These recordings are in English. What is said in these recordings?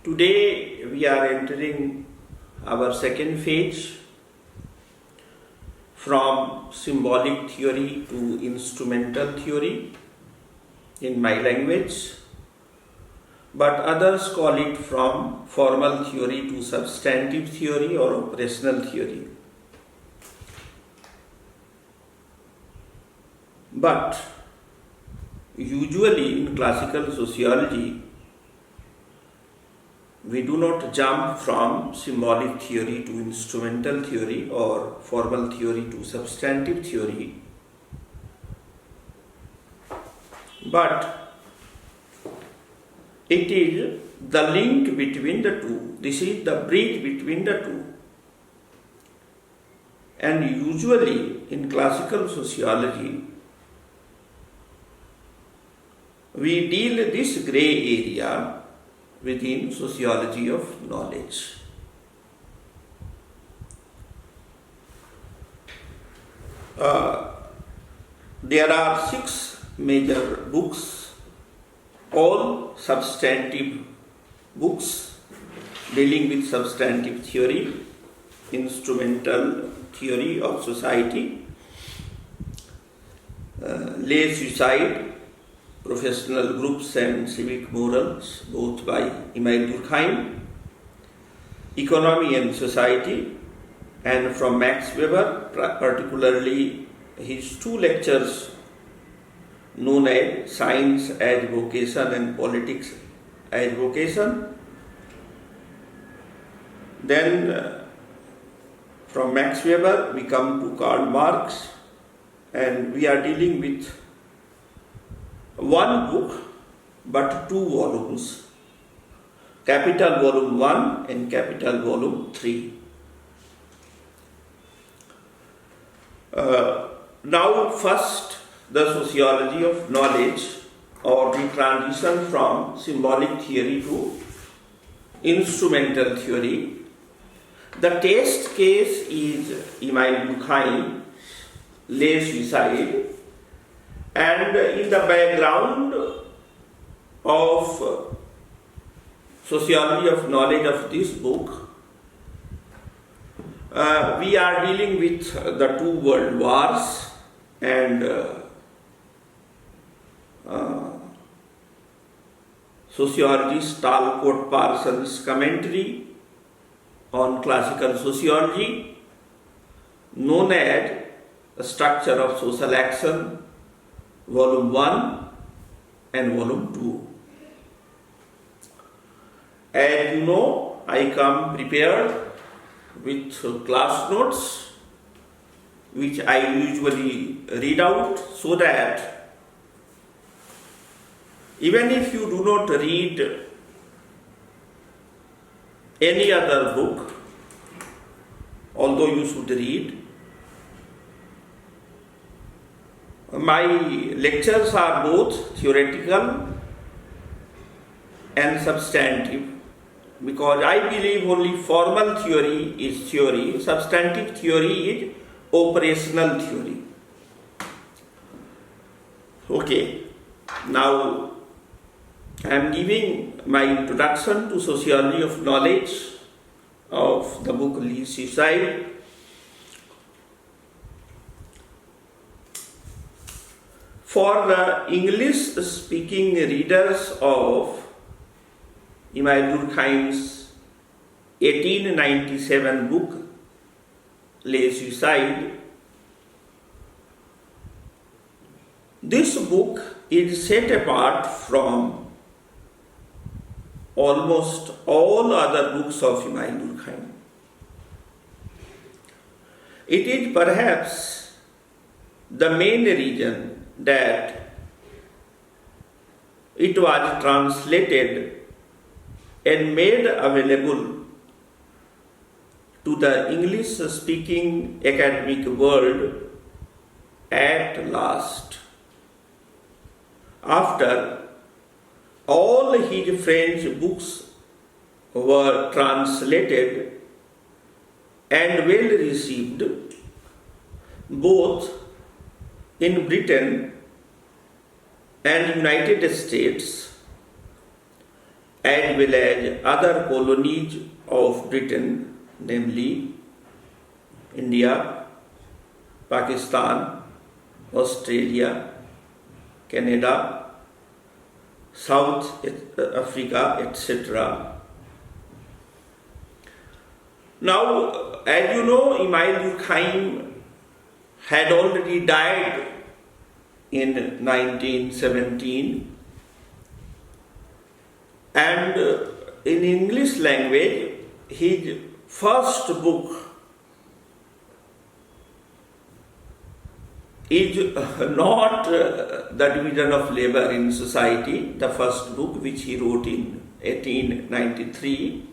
Today we are entering our second phase from symbolic theory to instrumental theory in my language, but others call it from formal theory to substantive theory or operational theory. But usually in classical sociology, we do not jump from symbolic theory to instrumental theory or formal theory to substantive theory, but it is the link between the two. This is the bridge between the two. And usually in classical sociology, we deal this grey area within sociology of knowledge. There are 6 major books, all substantive books dealing with substantive theory, instrumental theory of society, Les Suicide, Professional Groups and Civic Morals, both by Emile Durkheim, Economy and Society, and from Max Weber, particularly his 2 lectures known as Science as Vocation and Politics as Vocation. Then from Max Weber we come to Karl Marx, and we are dealing with one book but 2 volumes, Capital Volume 1 and Capital Volume 3. Now first, the sociology of knowledge, or the transition from symbolic theory to instrumental theory. The test case is Emile Durkheim, Les Suicide, and in the background of sociology of knowledge of this book, we are dealing with the 2 world wars and sociologist Stalcourt Parsons' commentary on classical sociology, known as The Structure of Social Action, Volume 1 and Volume 2. As you know, I come prepared with class notes, which I usually read out, so that even if you do not read any other book, although you should read, my lectures are both theoretical and substantive, because I believe only formal theory is theory, substantive theory is operational theory. Okay, now I am giving my introduction to sociology of knowledge of the book Les Suicide. For the English-speaking readers of Emile Durkheim's 1897 book, Les Suicide, this book is set apart from almost all other books of Emile Durkheim. It is perhaps the main reason that it was translated and made available to the English-speaking academic world at last, after all his French books were translated and well received both in Britain and United States, as well as other colonies of Britain, namely India, Pakistan, Australia, Canada, South Africa, etc. Now, as you know, Emile Durkheim had already died in 1917, and in English language, his first book is not The Division of Labor in Society, the first book which he wrote in 1893,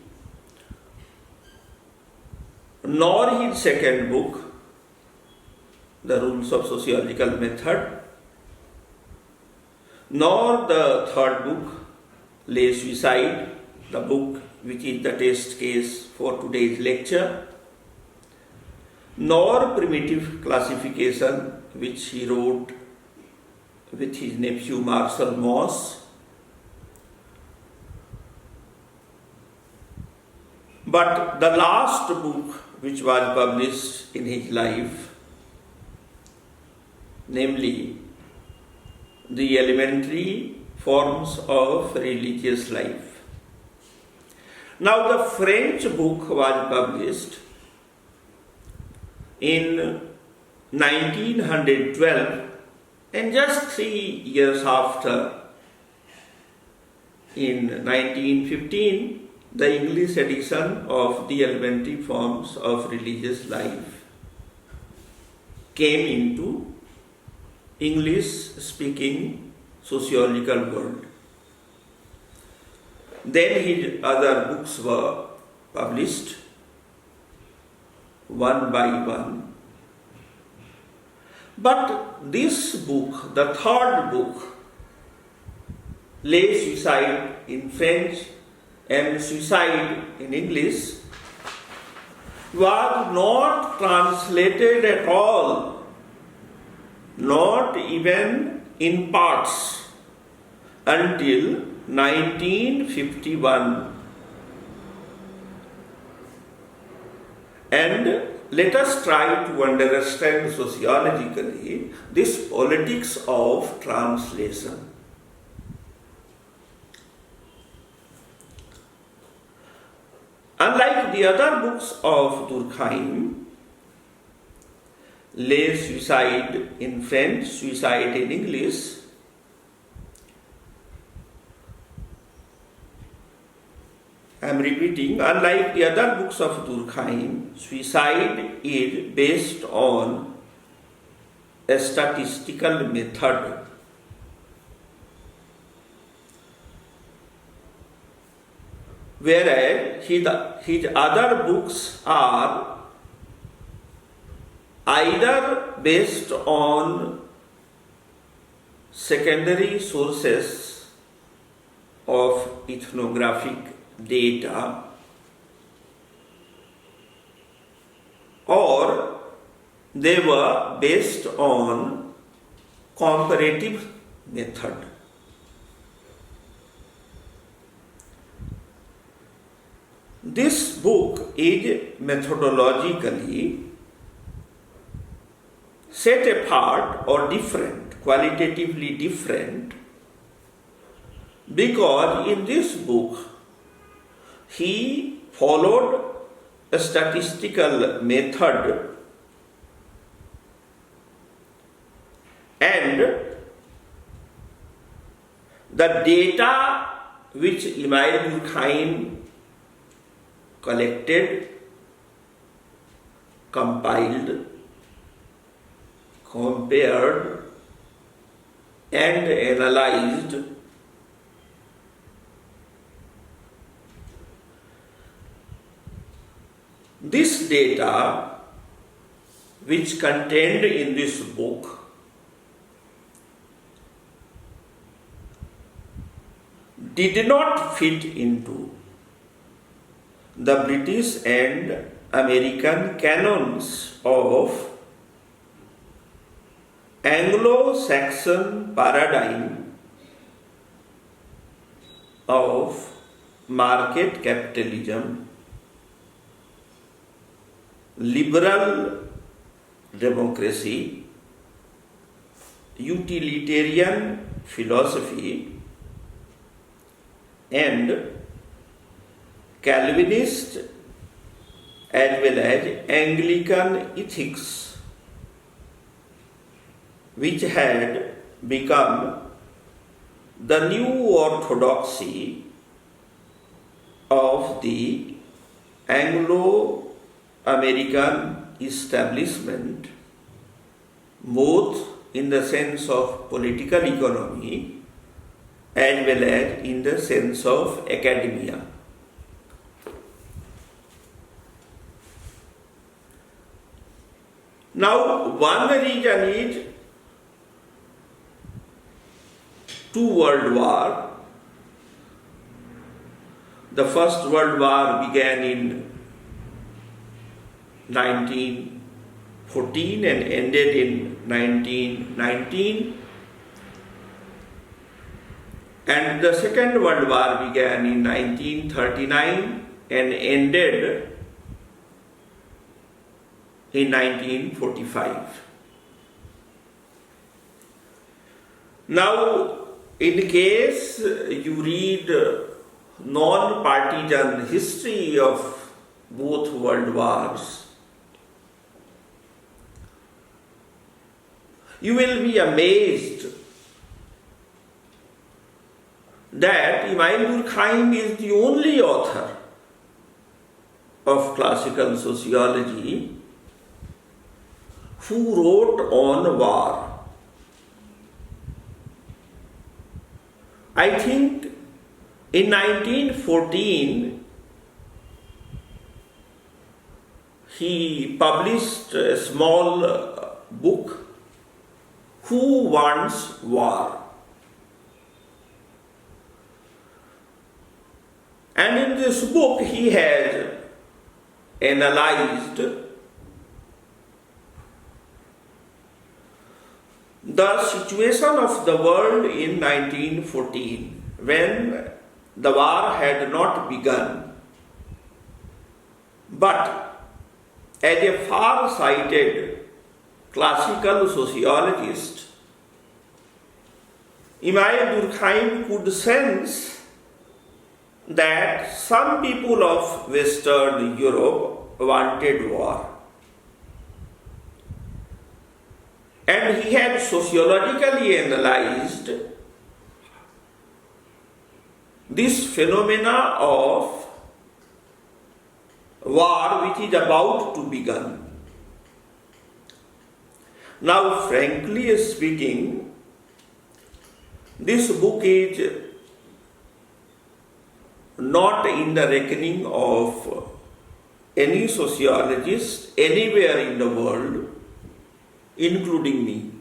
nor his second book, The Rules of Sociological Method, nor the third book, Les Suicide, the book which is the test case for today's lecture, nor Primitive Classification, which he wrote with his nephew Marcel Mauss. But the last book which was published in his life, namely The Elementary Forms of Religious Life. Now, the French book was published in 1912, and just 3 years after, in 1915, the English edition of The Elementary Forms of Religious Life came into English-speaking sociological world. Then his other books were published one by one. But this book, the third book, Les Suicide in French and Suicide in English, was not translated at all, not even in parts, until 1951. And let us try to understand sociologically this politics of translation. Unlike the other books of Durkheim, Les Suicide in French, Suicide in English, I am repeating, unlike the other books of Durkheim, Suicide is based on a statistical method. Whereas his other books are either based on secondary sources of ethnographic data, or they were based on comparative method. This book is methodologically set apart or different, qualitatively different, because in this book he followed a statistical method, and the data which Emile Durkheim collected, compiled, compared, and analyzed this data which contained in this book did not fit into the British and American canons of Anglo-Saxon paradigm of market capitalism, liberal democracy, utilitarian philosophy, and Calvinist as well as Anglican ethics, which had become the new orthodoxy of the Anglo-American establishment, both in the sense of political economy as well as in the sense of academia. Now, one reason is two world wars. The First World War began in 1914 and ended in 1919. And the Second World War began in 1939 and ended in 1945. Now, in case you read non-partisan history of both world wars, you will be amazed that Imam Durkheim is the only author of classical sociology who wrote on war. I think in 1914 he published a small book, Who Wants War? And in this book he has analyzed the situation of the world in 1914 when the war had not begun, but as a far-sighted classical sociologist, Imam Durkheim could sense that some people of Western Europe wanted war. And he had sociologically analyzed this phenomena of war which is about to begin. Now, frankly speaking, this book is not in the reckoning of any sociologist anywhere in the world, including me.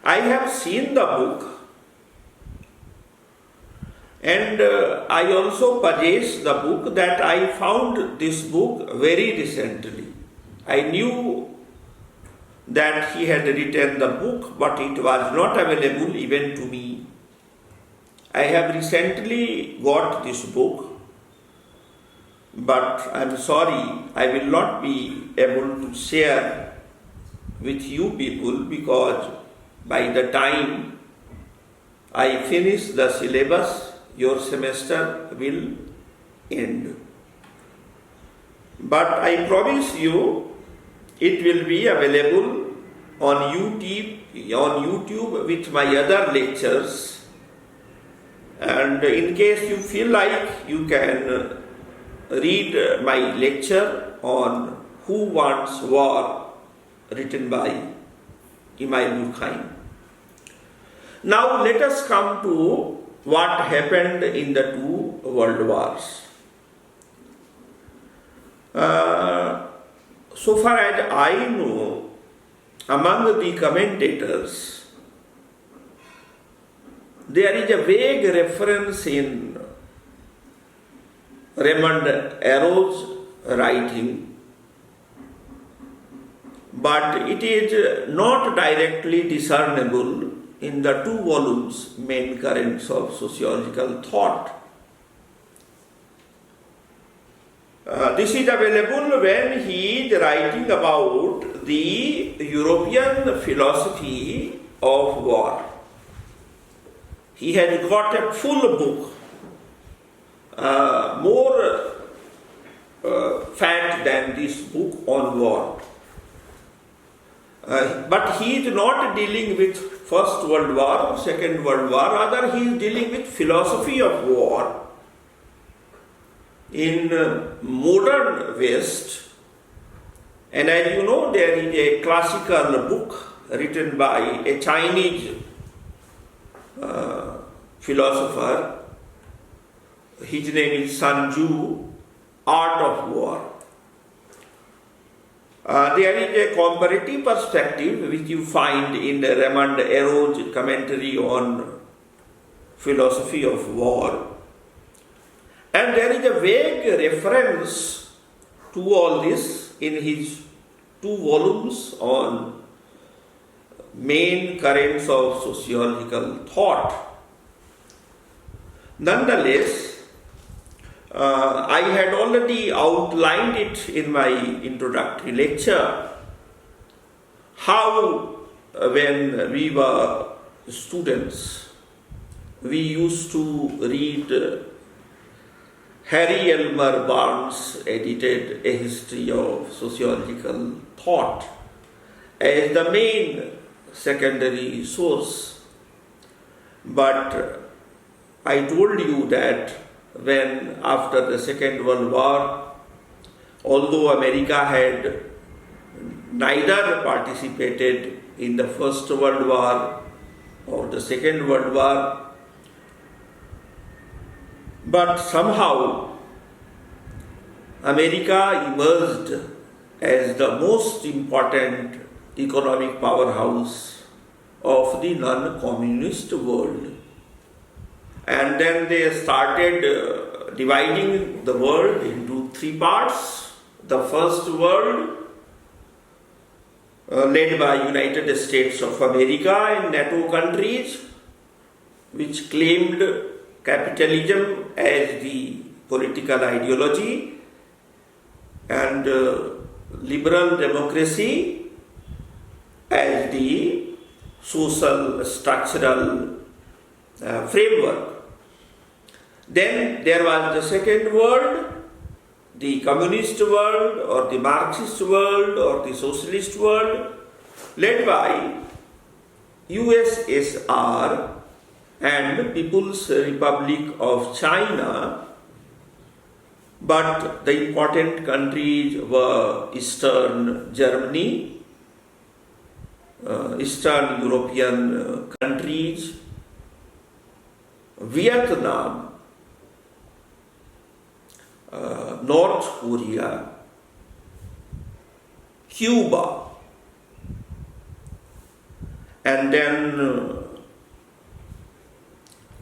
I have seen the book and I also purchased the book. That I found this book very recently. I knew that he had written the book, but it was not available even to me. I have recently got this book, but I am sorry, I will not be able to share with you people because by the time I finish the syllabus, your semester will end. But I promise you, it will be available on YouTube with my other lectures. And in case you feel like, you can read my lecture on Who Wants War, written by Imam Durkheim. Now let us come to what happened in the two world wars. So far as I know, among the commentators, there is a vague reference in Raymond Aron's writing, but it is not directly discernible in the 2 volumes Main Currents of Sociological Thought. This is available when he is writing about the European philosophy of war. He has got a full book, more fat than this book on war. But he is not dealing with First World War, Second World War, rather he is dealing with philosophy of war in modern West. And as you know, there is a classical book written by a Chinese philosopher. His name is Sun Tzu, Art of War. There is a comparative perspective which you find in Raymond Aron's commentary on philosophy of war. And there is a vague reference to all this in his 2 volumes on Main Currents of Sociological Thought. Nonetheless, I had already outlined it in my introductory lecture how when we were students we used to read Harry Elmer Barnes edited A History of Sociological Thought as the main secondary source. But I told you that when after the Second World War, although America had neither participated in the First World War or the Second World War, but somehow America emerged as the most important economic powerhouse of the non-communist world. And then they started dividing the world into 3 parts. The first world, led by United States of America and NATO countries, which claimed capitalism as the political ideology and liberal democracy as the social structural framework. Then there was the second world, the communist world or the Marxist world or the socialist world, led by USSR and People's Republic of China, but the important countries were Eastern Germany, Eastern European countries, Vietnam, North Korea, Cuba, and then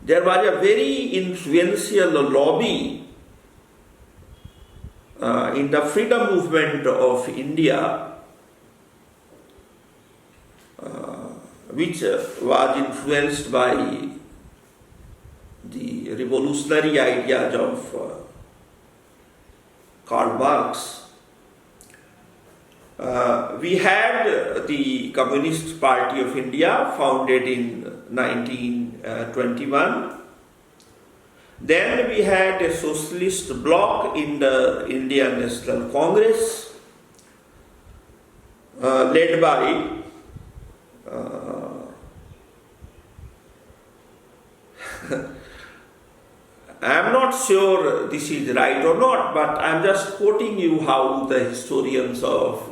there was a very influential lobby in the freedom movement of India, which was influenced by the revolutionary ideas of Karl Marx. We had the Communist Party of India, founded in 1921. Then we had a socialist bloc in the Indian National Congress, led by I am not sure this is right or not, but I am just quoting you how the historians of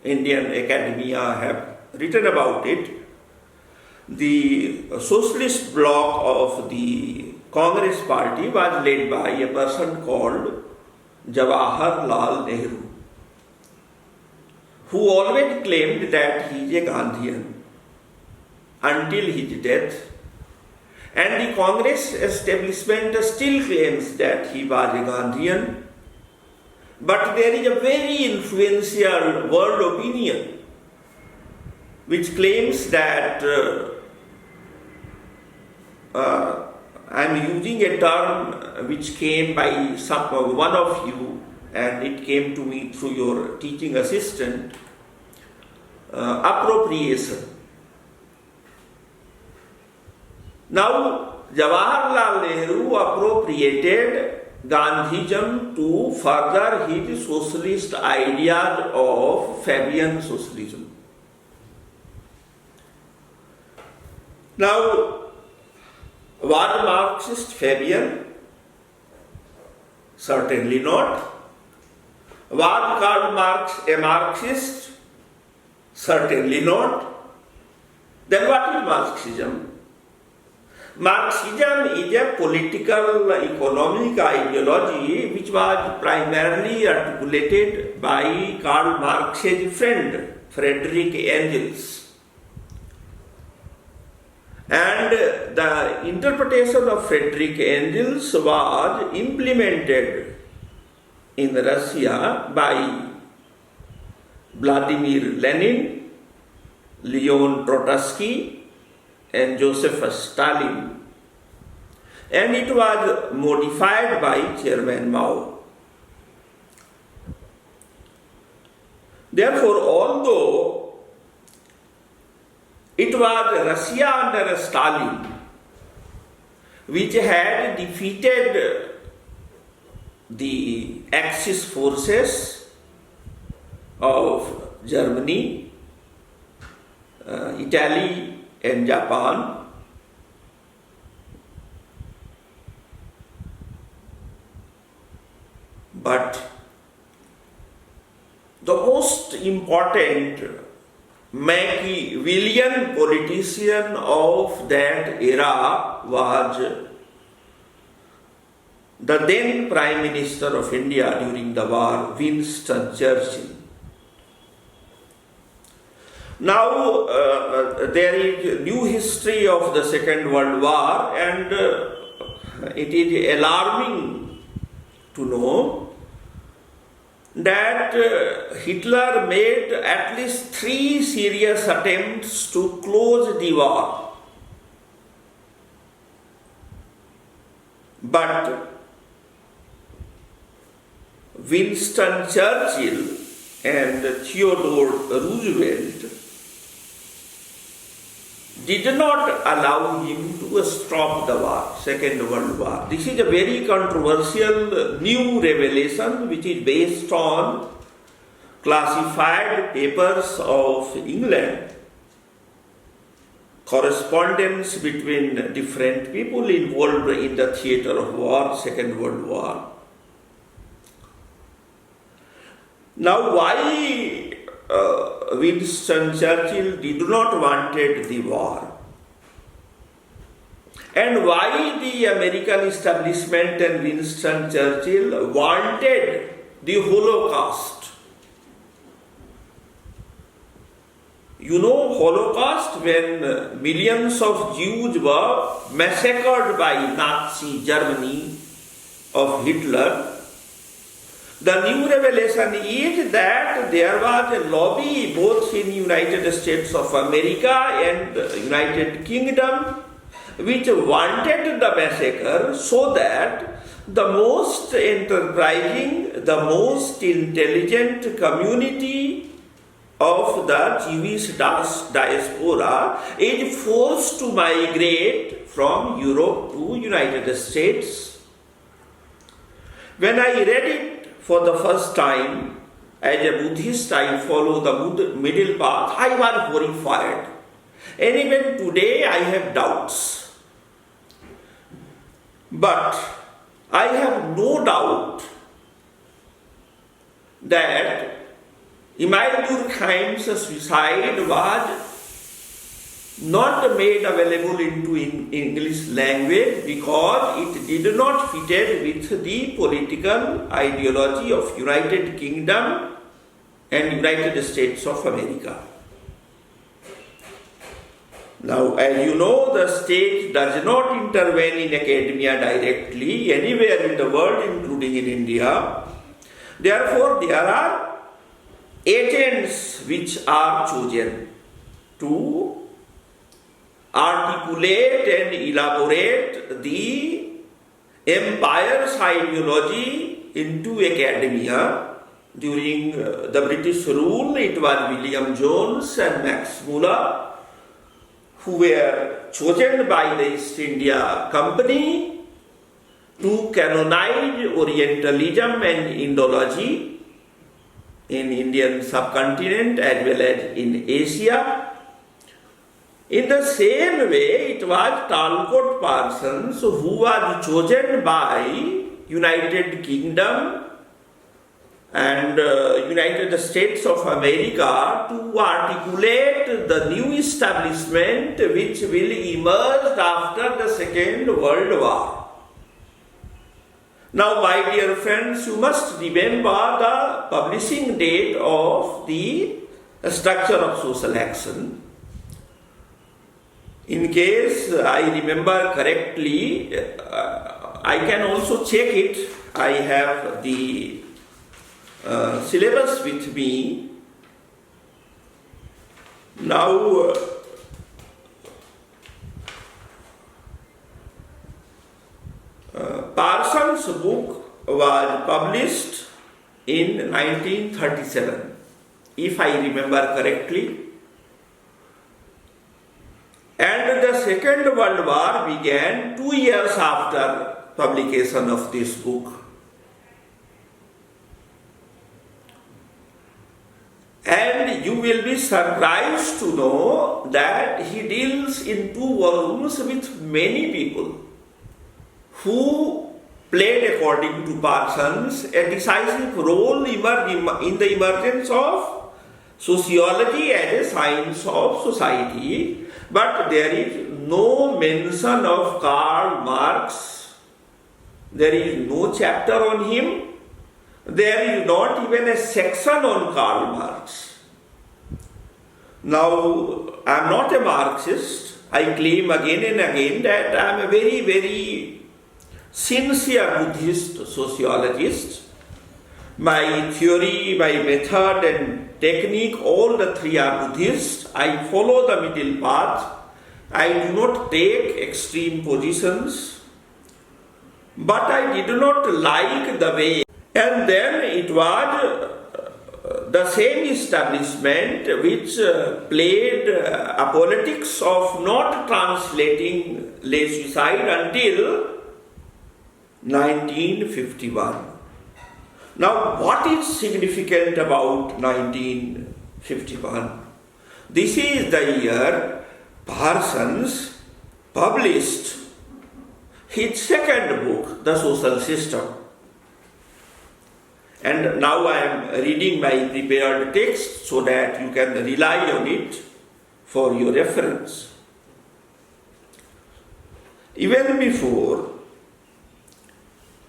Indian academia have written about it. The socialist bloc of the Congress party was led by a person called Jawaharlal Nehru, who always claimed that he is a Gandhian until his death. And the Congress establishment still claims that he was a Gandhian. But there is a very influential world opinion which claims that I am using a term which came by one of you, and it came to me through your teaching assistant, appropriation. Now, Jawaharlal Nehru appropriated Gandhism to further his socialist ideas of Fabian socialism. Now, was Marxist Fabian? Certainly not. Was Karl Marx a Marxist? Certainly not. Then what is Marxism? Marxism is a political economic ideology which was primarily articulated by Karl Marx's friend Friedrich Engels. And the interpretation of Friedrich Engels was implemented in Russia by Vladimir Lenin, Leon Trotsky, and Joseph Stalin, and it was modified by Chairman Mao. Therefore, although it was Russia under Stalin which had defeated the Axis forces of Germany, Italy, and Japan, but the most important Machiavellian politician of that era was the then Prime Minister of India during the war, Winston Churchill. Now, there is new history of the Second World War, and it is alarming to know that Hitler made at least 3 serious attempts to close the war. But Winston Churchill and Theodore Roosevelt did not allow him to stop the war, Second World War. This is a very controversial new revelation which is based on classified papers of England, correspondence between different people involved in the theatre of war, Second World War. Now, why Winston Churchill did not wanted the war, and why the American establishment and Winston Churchill wanted the Holocaust? You know Holocaust, when millions of Jews were massacred by Nazi Germany of Hitler. The new revelation is that there was a lobby both in United States of America and United Kingdom which wanted the massacre so that the most enterprising, the most intelligent community of the Jewish diaspora is forced to migrate from Europe to United States. When I read it for the first time, as a Buddhist, I follow the middle path. I was horrified. And even today, I have doubts. But I have no doubt that Emil Durkheim's suicide was not made available into English language because it did not fit with the political ideology of United Kingdom and United States of America. Now, as you know, the state does not intervene in academia directly anywhere in the world, including in India. Therefore, there are agents which are chosen to articulate and elaborate the empire's ideology into academia. During the British rule, it was William Jones and Max Muller who were chosen by the East India Company to canonize Orientalism and Indology in Indian subcontinent as well as in Asia. In the same way, it was Talcott Parsons who was chosen by United Kingdom and United States of America to articulate the new establishment which will emerge after the Second World War. Now, my dear friends, you must remember the publishing date of the structure of social action. In case I remember correctly, I can also check it. I have the syllabus with me. Now, Parsons' book was published in 1937, if I remember correctly. And the Second World War began 2 years after publication of this book. And you will be surprised to know that he deals in 2 volumes with many people who played, according to Parsons, a decisive role in the emergence of sociology as a science of society. But there is no mention of Karl Marx. There is no chapter on him. There is not even a section on Karl Marx. Now, I am not a Marxist. I claim again and again that I am a very, very sincere Buddhist sociologist. My theory, my method and technique, all the 3 are Buddhist. I follow the middle path. I do not take extreme positions. But I did not like the way. And then it was the same establishment which played a politics of not translating laicide until 1951. Now, what is significant about 1951? This is the year Parsons published his second book, The Social System. And now I am reading my prepared text so that you can rely on it for your reference. Even before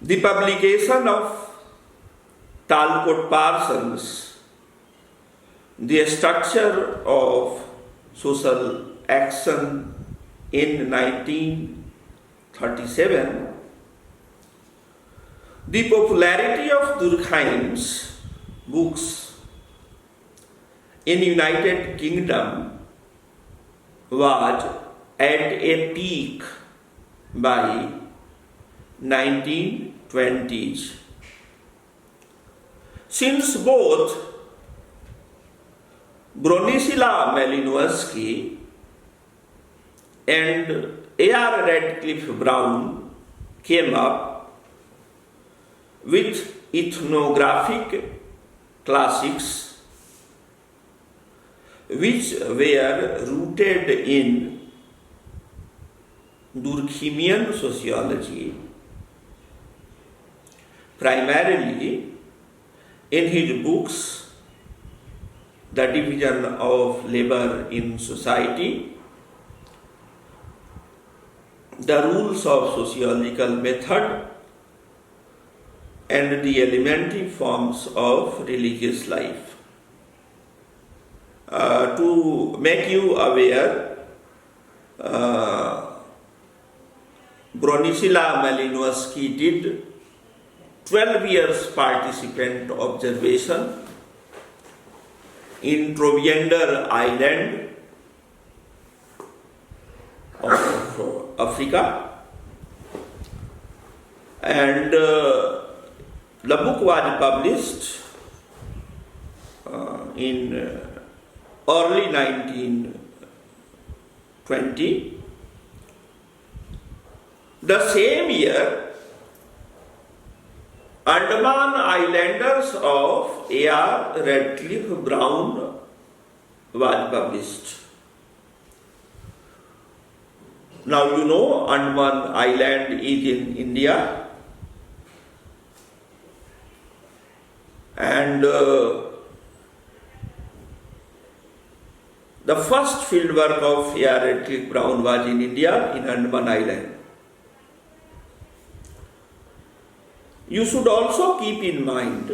the publication of Talcott Parsons, the structure of social action in 1937, the popularity of Durkheim's books in United Kingdom was at a peak by 1920s. Since both Bronislaw Malinowski and A.R. Radcliffe Brown came up with ethnographic classics which were rooted in Durkheimian sociology, primarily in his books The Division of Labor in Society, The Rules of Sociological Method, and the elementary forms of religious life. To make you aware, Bronislaw Malinowski did 12 years participant observation in Troviander Island of Africa. And the book was published in early 1920. The same year, Andaman Islanders of A.R. Radcliffe Brown was published. Now you know Andaman Island is in India, and the first fieldwork of A.R. Radcliffe Brown was in India, in Andaman Island. You should also keep in mind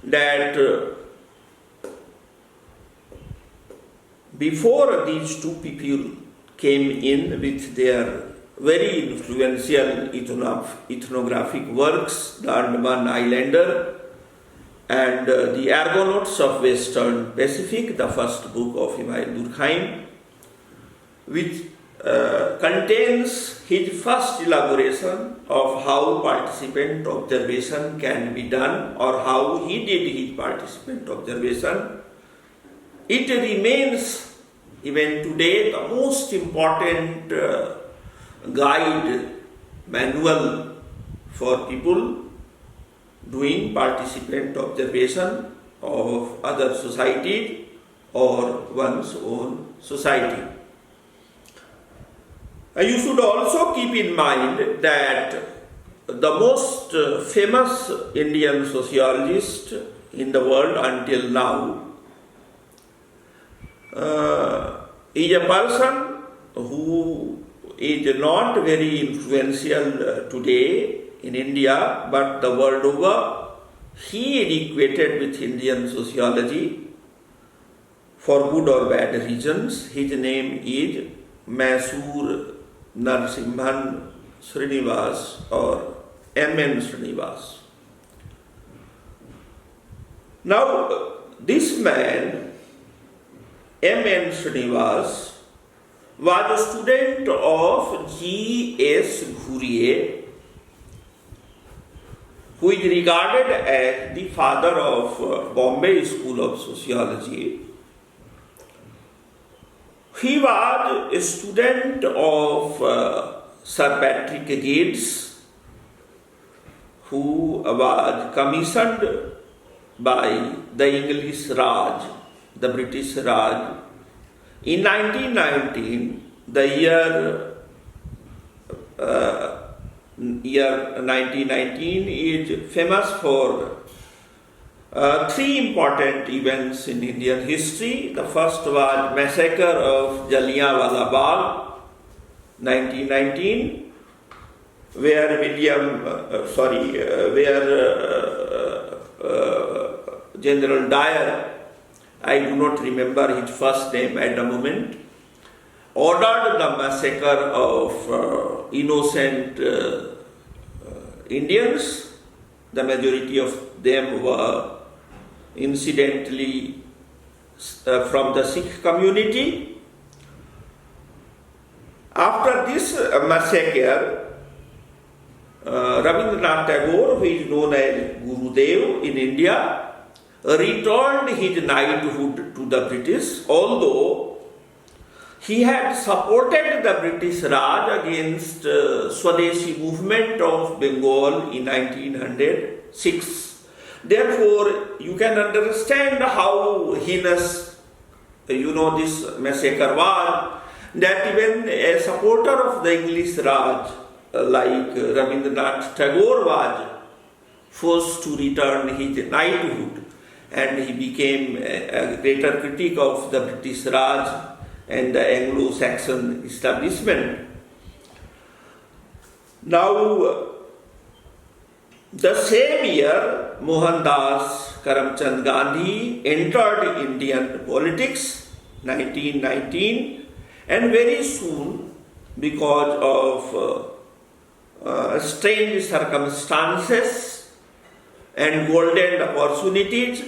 that before these two people came in with their very influential ethnographic works, the Andaman Islander and the Argonauts of Western Pacific, the first book of Emile Durkheim, which contains his first elaboration of how participant observation can be done, or how he did his participant observation. It remains even today the most important guide manual for people doing participant observation of other society or one's own society. You should also keep in mind that the most famous Indian sociologist in the world until now is a person who is not very influential today in India, but the world over. He is equated with Indian sociology for good or bad reasons. His name is Mysore Narasimhan Srinivas or eminent Srinivas. Now, this man, eminent Srinivas, was a student of G.S. Ghurye, who is regarded as the father of Bombay School of Sociology. He was a student of Sir Patrick Gades, who was commissioned by the English Raj, the British Raj. In 1919, the year 1919 is famous for three important events in Indian history. The first was massacre of Jallianwala Bagh, 1919, where General Dyer, I do not remember his first name at the moment, ordered the massacre of innocent Indians. The majority of them were incidentally from the Sikh community. After this massacre, Rabindranath Tagore, who is known as Gurudev in India, returned his knighthood to the British, although he had supported the British Raj against Swadeshi movement of Bengal in 1906. Therefore, you can understand how heinous, this massacre was, that even a supporter of the English Raj, like Rabindranath Tagore, was forced to return his knighthood, and he became a greater critic of the British Raj and the Anglo-Saxon establishment. Now, the same year, Mohandas Karamchand Gandhi entered Indian politics, 1919, and very soon, because of strange circumstances and golden opportunities,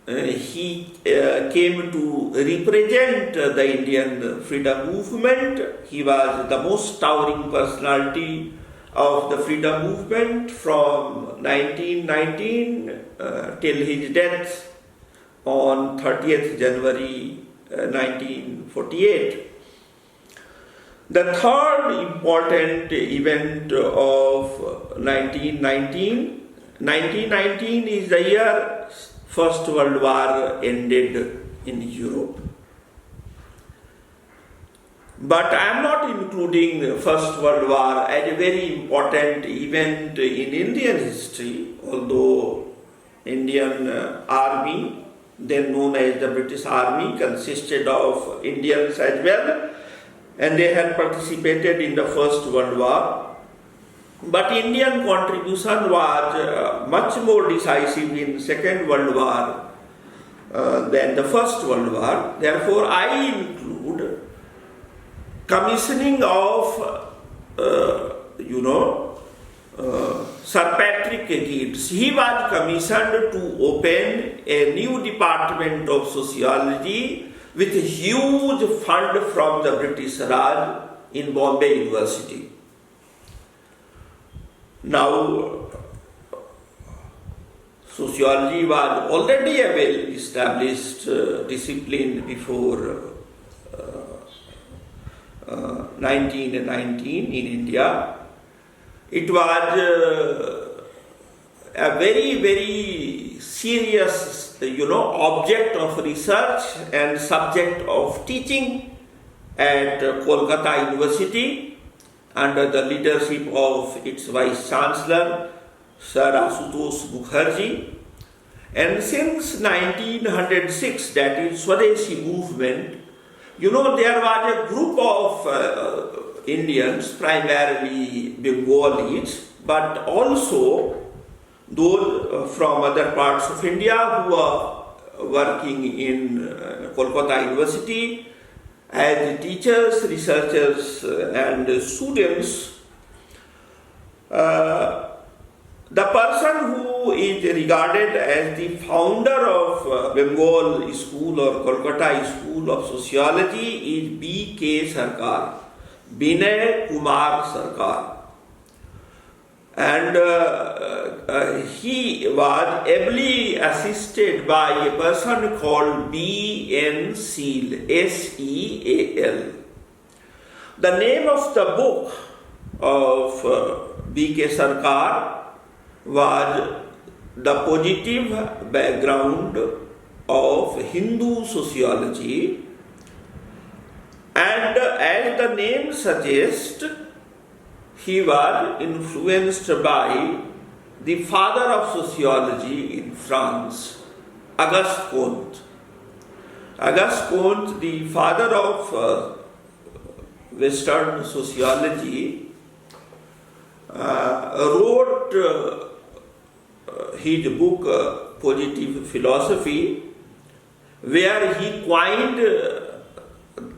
he came to represent the Indian freedom movement. He was the most towering personality of the freedom movement from 1919 till his death on 30th January 1948. The third important event of 1919 is the year First World War ended in Europe. But I am not including the First World War as a very important event in Indian history, although Indian army, then known as the British Army, consisted of Indians as well, and they had participated in the First World War. But Indian contribution was much more decisive in Second World War than the First World War. Therefore, I include commissioning of, Sir Patrick Gibbs. He was commissioned to open a new department of sociology with a huge fund from the British Raj in Bombay University. Now, sociology was already a well-established discipline before 1919 in India. It was a very, very serious, object of research and subject of teaching at Kolkata University under the leadership of its Vice Chancellor, Sir Ashutosh Mukherjee. And since 1906, that is Swadeshi movement, there was a group of Indians, primarily Bengalis, but also those from other parts of India who are working in Kolkata University as teachers, researchers and students. The person who is regarded as the founder of Bengal School or Kolkata School of Sociology is B.K. Sarkar, Vinay Kumar Sarkar. And he was ably assisted by a person called B.N. Seal, S-E-A-L. The name of the book of B.K. Sarkar was The Positive Background of Hindu Sociology, and as the name suggests, he was influenced by the father of sociology in France, Auguste Comte. Auguste Comte, the father of Western sociology, wrote his book Positive Philosophy, where he coined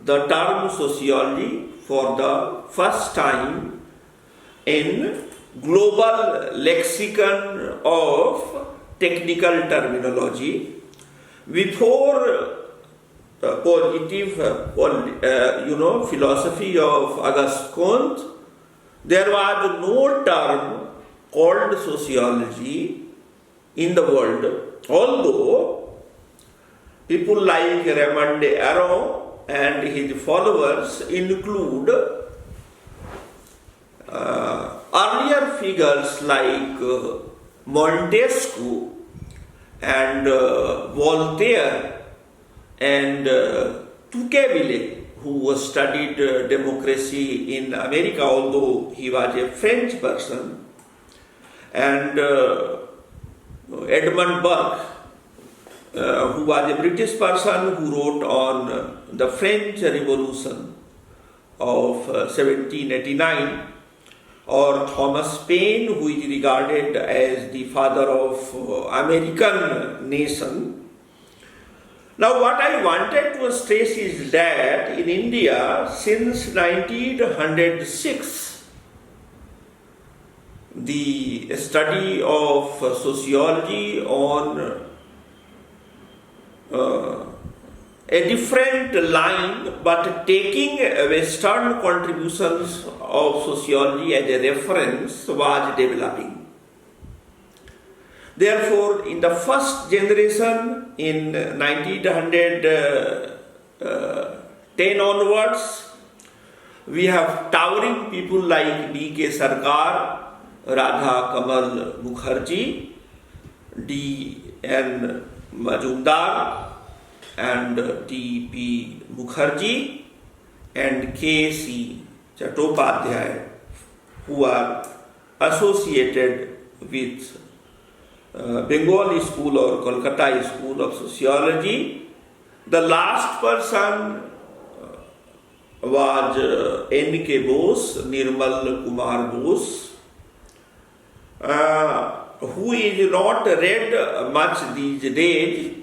the term sociology for the first time in global lexicon of technical terminology. Before positive philosophy of Auguste Comte, there was no term called sociology in the world, although people like Raymond Aron and his followers include earlier figures like Montesquieu and Voltaire and Tocqueville, who studied democracy in America, although he was a French person, and Edmund Burke, who was a British person who wrote on the French Revolution of 1789, or Thomas Paine, who is regarded as the father of American nation. Now, what I wanted to stress is that in India, since 1906, the study of sociology on a different line, but taking Western contributions of sociology as a reference was developing. Therefore, in the first generation, in 1910 onwards, we have towering people like D.K. Sarkar, Radha Kamal Mukherjee, D.N. Majumdar, and T.P. Mukherjee, and K.C. Chattopadhyay, who are associated with Bengali School or Kolkata School of Sociology. The last person was N.K. Bose, Nirmal Kumar Bose, who is not read much these days,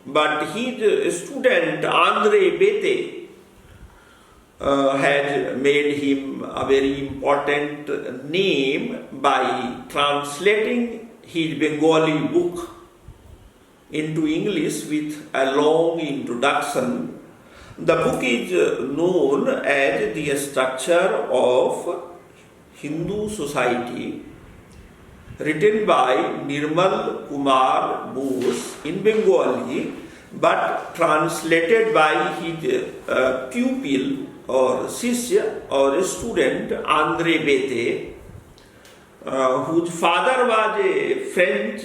but his student Andre Bete has made him a very important name by translating his Bengali book into English with a long introduction. The book is known as The Structure of Hindu Society, written by Nirmal Kumar Bose in Bengali, but translated by his pupil or Shishya or student Andre Bete, whose father was a French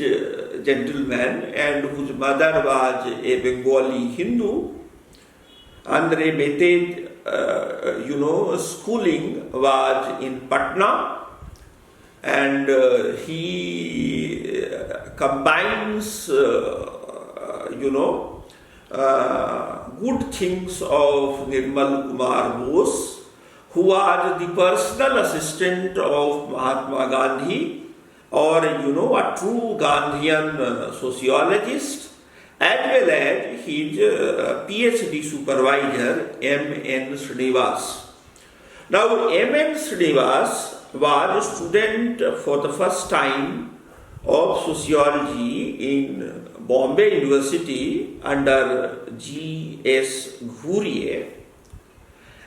gentleman and whose mother was a Bengali Hindu. Andre Bete, schooling was in Patna, and he combines, good things of Nirmal Kumar Bose, who was the personal assistant of Mahatma Gandhi, or a true Gandhian sociologist, as well as his PhD supervisor, M.N. Srinivas. Now, M.N. Srinivas was a student for the first time of sociology in Bombay University under G.S. Ghuriye,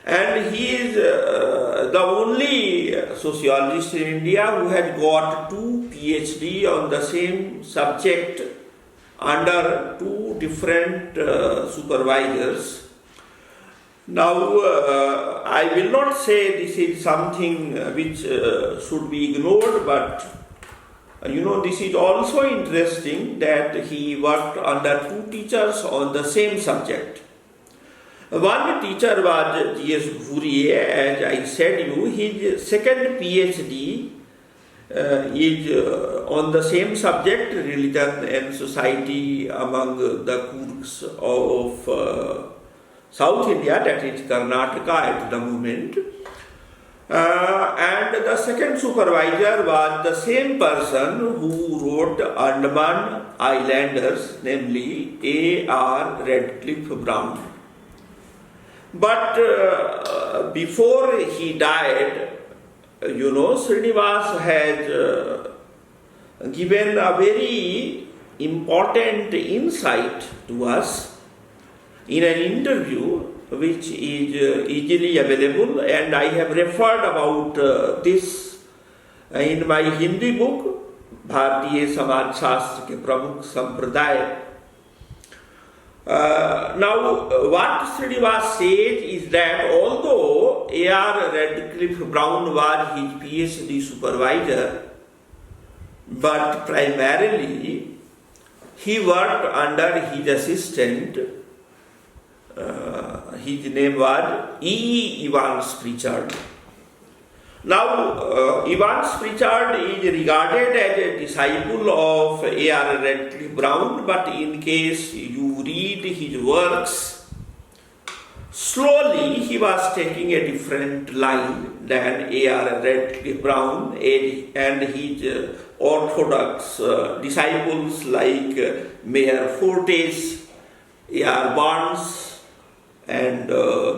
and he is the only sociologist in India who had got 2 PhD on the same subject under 2 different supervisors. Now, I will not say this is something which should be ignored, but this is also interesting that he worked under 2 teachers on the same subject. One teacher was G.S. Ghuriye, as I said you. His second PhD is on the same subject, religion and society among the Kurks of South India, that is Karnataka at the moment. And the second supervisor was the same person who wrote Andaman Islanders, namely A.R. Radcliffe Brown. But before he died, Srinivas has given a very important insight to us in an interview which is easily available, and I have referred about this in my Hindi book, Bharatiya Samaj Shastra ke Pramukh Sampradaya. Now, what Srinivas says is that although A.R. Radcliffe Brown was his PhD supervisor, but primarily he worked under his assistant. His name was E. Evans Pritchard. Now, Evans Pritchard is regarded as a disciple of A.R. Radcliffe Brown, but in case you read his works, slowly he was taking a different line than A.R. Radcliffe Brown and his orthodox disciples like Mayor Fortes, A.R. Barnes, and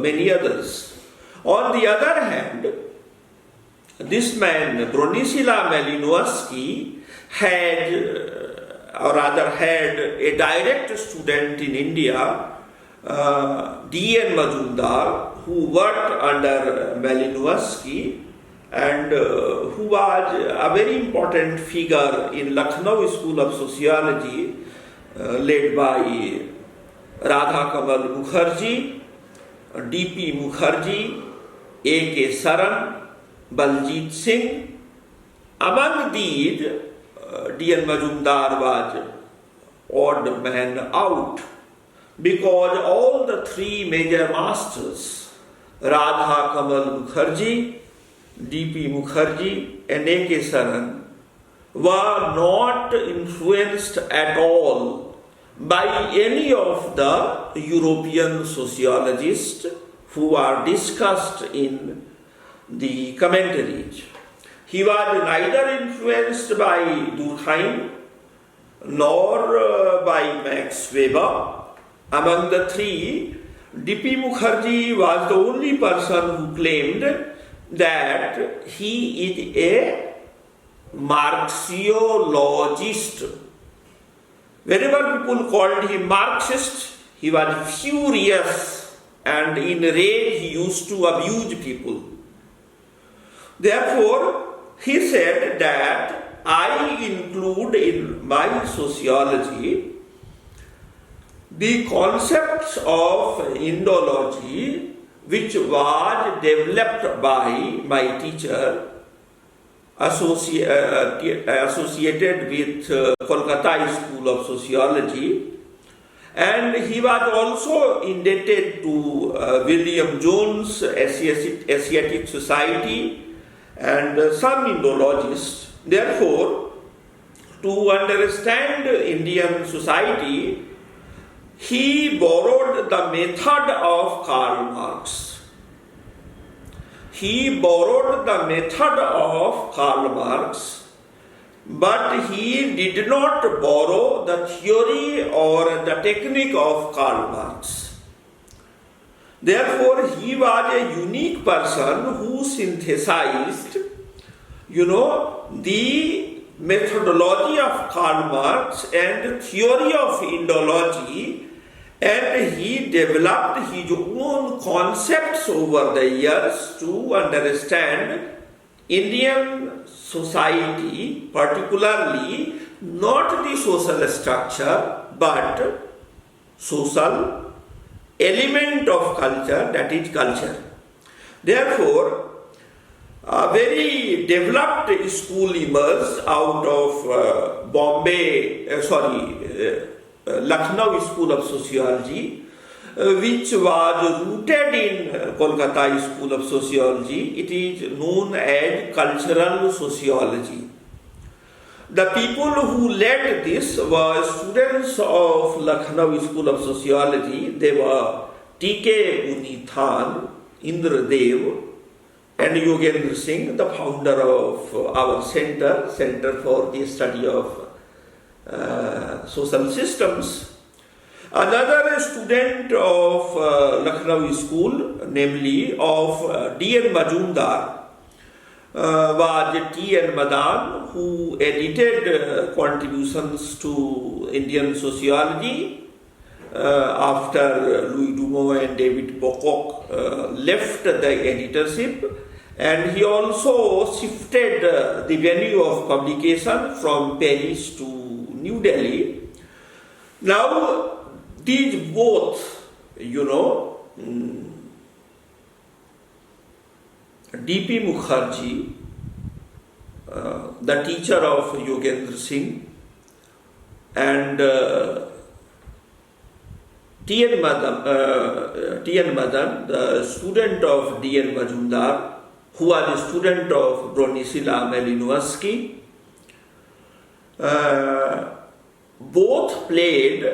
many others. On the other hand, this man, Bronisław Malinowski, had or rather had a direct student in India, D.N. Majumdar, who worked under Malinowski and who was a very important figure in Lucknow School of Sociology, led by Radha Kamal Mukherjee, D.P. Mukherjee, A.K. Saran, Baljit Singh. Among these, D.N. Majumdar was odd man out, because all the three major masters, Radha Kamal Mukherjee, D.P. Mukherjee and A.K. Saran, were not influenced at all by any of the European sociologists who are discussed in the commentaries. He was neither influenced by Durkheim nor by Max Weber. Among the three, D.P. Mukherjee was the only person who claimed that he is a Marxiologist. Whenever people called him Marxist, he was furious and in rage he used to abuse people. Therefore, he said that I include in my sociology the concepts of Indology which was developed by my teacher associated with Kolkata School of Sociology, and he was also indebted to William Jones, Asiatic Society, and some Indologists. Therefore, to understand Indian society, he borrowed the method of Karl Marx. He borrowed the method of Karl Marx, but he did not borrow the theory or the technique of Karl Marx. Therefore, he was a unique person who synthesized, the methodology of Karl Marx and theory of Indology, and he developed his own concepts over the years to understand Indian society, particularly not the social structure, but social element of culture, that is culture. Therefore, a very developed school emerged out of Lucknow School of Sociology, which was rooted in Kolkata School of Sociology. It is known as cultural sociology. The people who led this were students of Lucknow School of Sociology. They were T.K. Unithan, Indra Dev, and Yogendra Singh, the founder of our Center for the Study of Social Systems. Another student of Lucknow School, namely of D.N. Majumdar, was T.N. Madan, who edited contributions to Indian sociology after Louis Dumont and David Bocock left the editorship, and he also shifted the venue of publication from Paris to New Delhi. Now, these both, D.P. Mukherjee, the teacher of Yogendra Singh, and T.N. Madan, the student of D.N. Majumdar, who was a student of Bronisila Malinowski, both played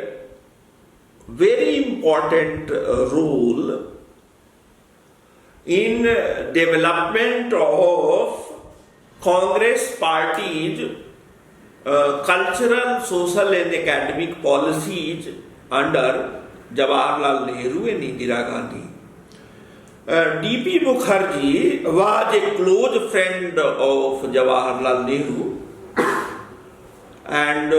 very important role in development of Congress party's cultural, social and academic policies under Jawaharlal Nehru and Indira Gandhi. D.P. Mukherjee was a close friend of Jawaharlal Nehru, and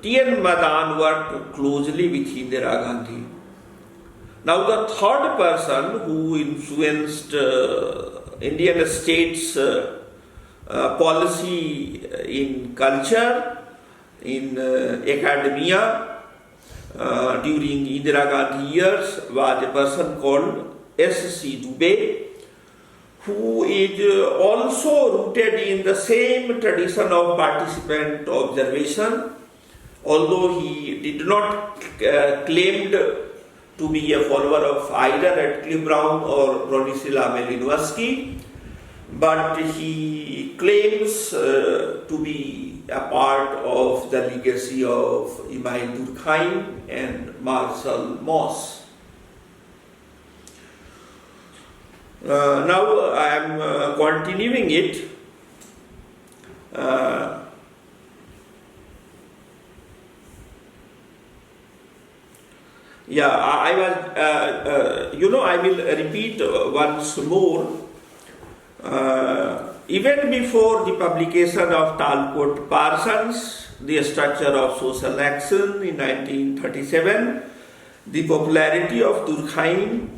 T.N. Madan worked closely with Indira Gandhi. Now the third person who influenced Indian states policy in culture, in academia during Indira Gandhi years was a person called S.C. Dubey, who is also rooted in the same tradition of participant observation, although he did not claimed to be a follower of either Radcliffe Brown or Bronislaw Malinowski, but he claims to be a part of the legacy of Emile Durkheim and Marcel Mauss. Now I am continuing it. I will repeat once more. Even before the publication of Talcott Parsons, The Structure of Social Action in 1937, the popularity of Durkheim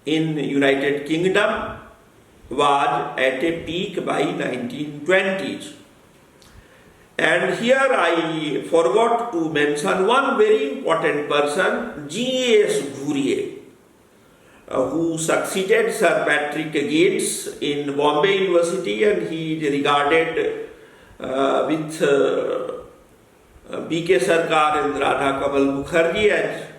in United Kingdom was at a peak by 1920s. And here I forgot to mention one very important person, G.S. Ghurye, who succeeded Sir Patrick Gates in Bombay University, and he is regarded with B.K. Sarkar and Radha Kamal Mukherjee as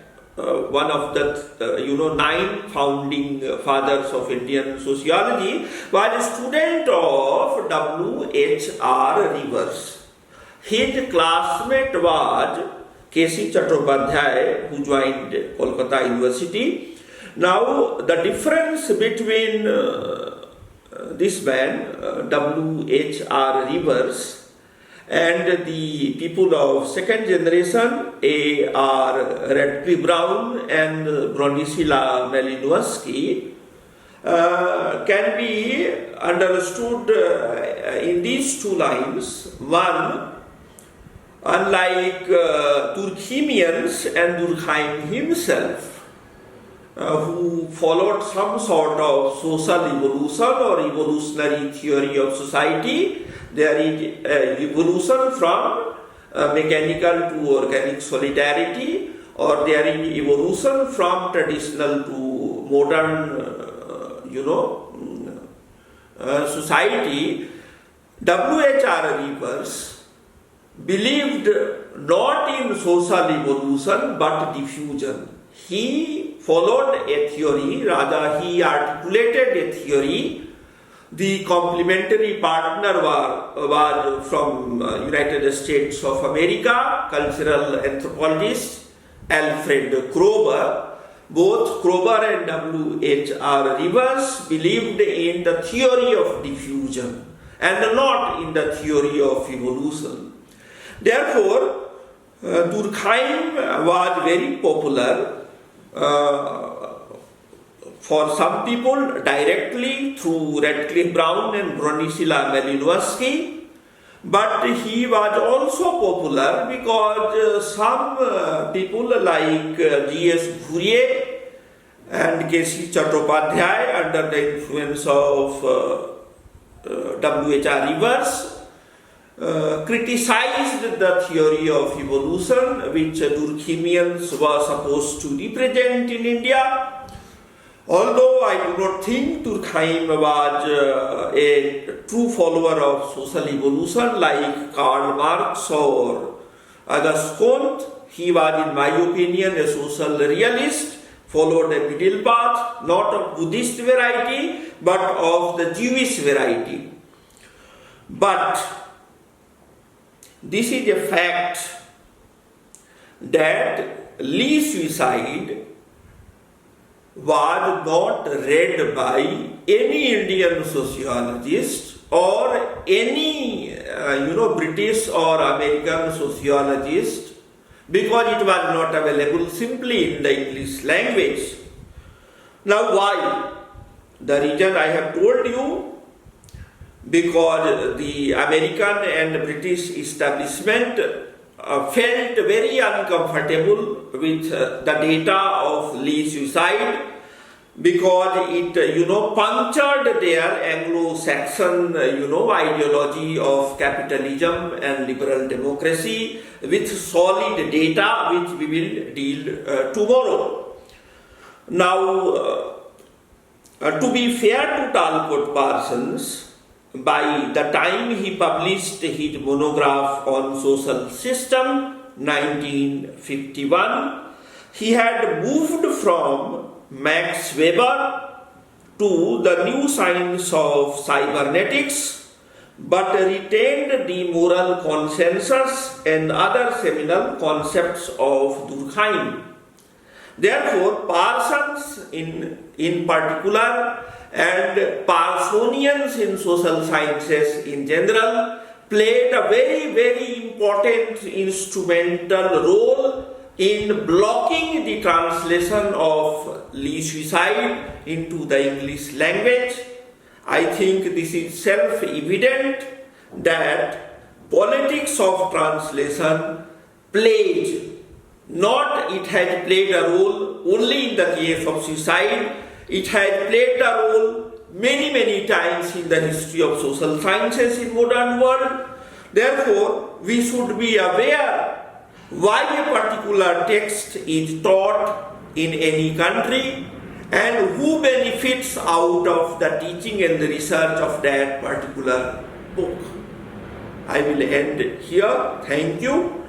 one of the 9 founding fathers of Indian sociology, was a student of W.H.R. Rivers. His classmate was K.C. Chattopadhyay, who joined Kolkata University. Now, the difference between this man, W.H.R. Rivers, and the people of second generation, A.R. Radcliffe Brown and Bronislaw Malinowski, can be understood in these two lines. One, unlike Durkheimians and Durkheim himself, who followed some sort of social evolution or evolutionary theory of society, there is evolution from mechanical to organic solidarity, or there is evolution from traditional to modern, society. W.H.R. Rivers believed not in social evolution but diffusion. He followed a theory, rather he articulated a theory. The complementary partner was from United States of America, cultural anthropologist Alfred Kroeber. Both Kroeber and W.H.R. Rivers believed in the theory of diffusion and not in the theory of evolution. Therefore, Durkheim was very popular for some people directly through Radcliffe Brown and Bronislaw Malinowski, but he was also popular because some people like G.S. Ghurye and K.C. Chattopadhyay, under the influence of W.H.R. Rivers, criticized the theory of evolution which Durkheimians were supposed to represent in India. Although I do not think Durkheim was a true follower of social evolution like Karl Marx or Auguste Comte, he was, in my opinion, a social realist, followed a middle path, not of Buddhist variety, but of the Jewish variety. But this is a fact that Lee suicide was not read by any Indian sociologist or any British or American sociologist, because it was not available simply in the English language. Now why? The reason I have told you, because the American and British establishment felt very uncomfortable with the data of Lee's suicide, because it punctured their Anglo-Saxon ideology of capitalism and liberal democracy with solid data, which we will deal tomorrow. Now, to be fair to Talcott Parsons, by the time he published his monograph on social system, 1951, he had moved from Max Weber to the new science of cybernetics, but retained the moral consensus and other seminal concepts of Durkheim. Therefore, Parsons in particular and Parsonians in social sciences in general played a very, very important instrumental role in blocking the translation of Lee's suicide into the English language. I think this is self-evident that politics of translation played, not it had played a role only in the case of suicide, it had played a role many, many times in the history of social sciences in modern world. Therefore, we should be aware why a particular text is taught in any country and who benefits out of the teaching and the research of that particular book. I will end here. Thank you.